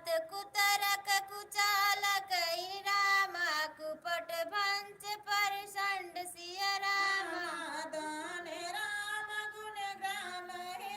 कुतरक कुचालक रामा कुपट भंच परषंड सिय रामा दान राम गुण गाम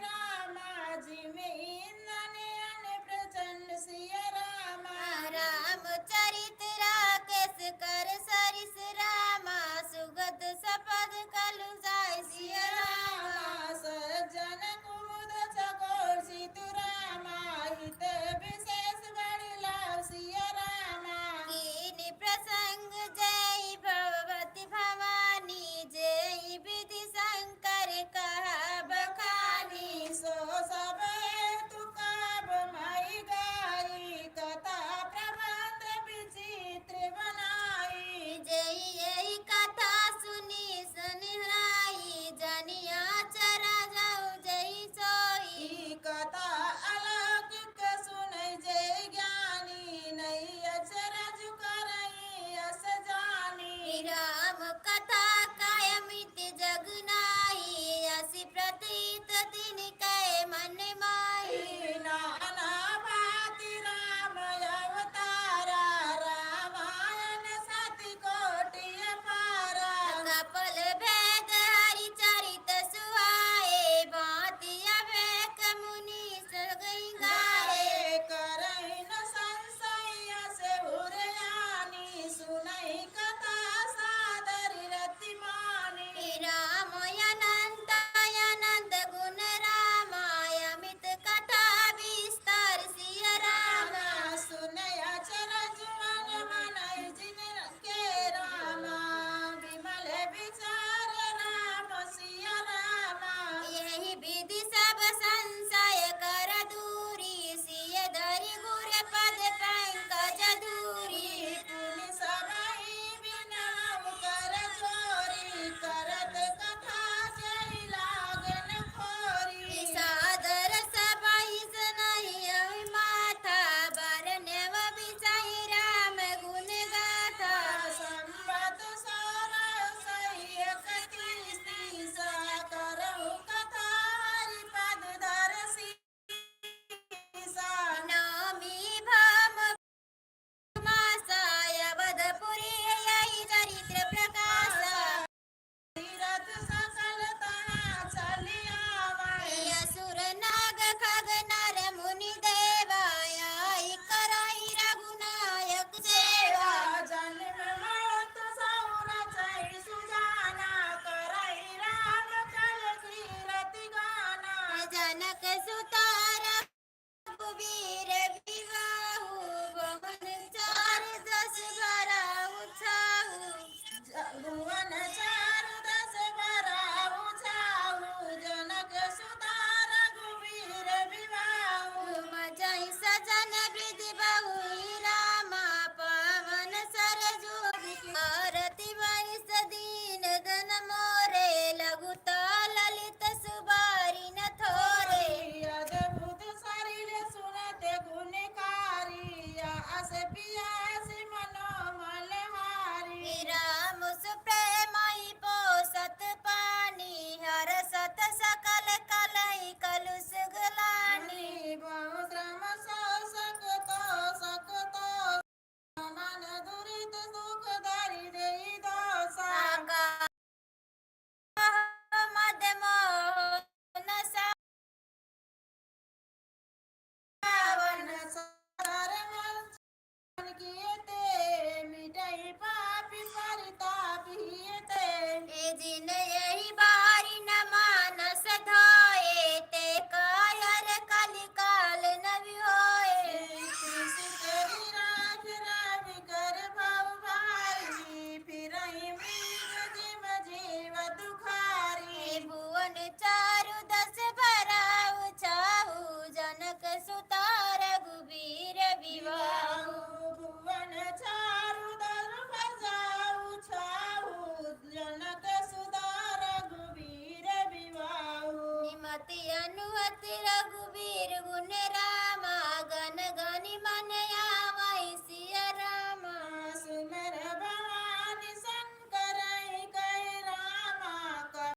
रामा जिमे इंद्रनयन प्रचंड सिय रामा रामचरित राकेश कर सरिस रामा सुगत सपद कलु जाय सिय रामा सज्जन कुमुद चकोर सितु रामा हित विशेष बड़ी लाभ सिय रामा कीनि प्रसंग जय भगवती भवानी जय विधि शंकर कहा बखानी सो सब हेतु काब मई गाई कथा प्रबंध विचित्र बनाई जय यही कथा सुनी सुनिहराई जनिया चरा जाऊ जय सोई ई कथा अलौकिक सुनै जय ज्ञानी नहीं अचरज करई अस जानी राम कथा कायमित जग नाही असी प्रतीत दिन कै मन माही नाना भांति राम अवतारा रामायण सति कोटि अपारा कपल भेद हरि चरित सुहाए भांति अभेक मुनि सगई गाए करई न संशय से उरयानी सुनई कथा सादर रति मानी राम अनंत अनंत गुण रामाय अमित कथा विस्तार सिय रामा सुनय अचरज मन मनई जिन के रामा विमल विचार राम सिय रामा यही विधि सब संशय कर दूरी सिय धरि गुर पद पंकज दूरी पुनि सबहि बिनऊ कर चोरी करत कथा जय लागन खोरी सादर सबाई नहीं माथा बरनेव बिचाई राम गुण गाथा संबत सोलह सही इकतीस करहु कथा हरि पद दर्शी नवमी भाम मासाय वधपुरी यही चरित्र प्रकाशा तीरथ सकल तना चलियावा असुर नाग खग नर मुनि देवाय कराई रघुनायक सेवा जन्म मृत सौर चै सुजाना करई राम कल कीरति गाना जनक सुतार कुबीर विवाहु भवन चार दस भराउ छाहु भुवन चारु दस बराउ छाऊ जनक सुता रघुवीर विवाहु मजहि सजन विधि बहु रामा पवन सरजु आरती वरिस दीन धन मोरे लघुता ललित सुबारी न थोरे अद्भुत शरीर सुनते गुणकारी अस पियास मनोमल हारी राम सुप्रेमहि पोसत पानी हरसत सकल कलहि कलुष गलानी बहु श्रम सो सकतो मन दुरित सुख धरि देई दोषा मद मोह न सावन सार मन कीते मिटई पापी परितापियते ए जिन यही बारी न मानस धोए ते कायर कलि काल न होए सितरी राख रावि कर भाव भाई फिरई मृग जिम जीव दुखारी भुवन चारु दस भराउ छाहु जनक सुता रघुबीर विवाहु भुवन चारु दर बजाऊ छाऊ जनक सुधार रघुवीर विवाहु निमति अनुहति रघुबीर गुण रा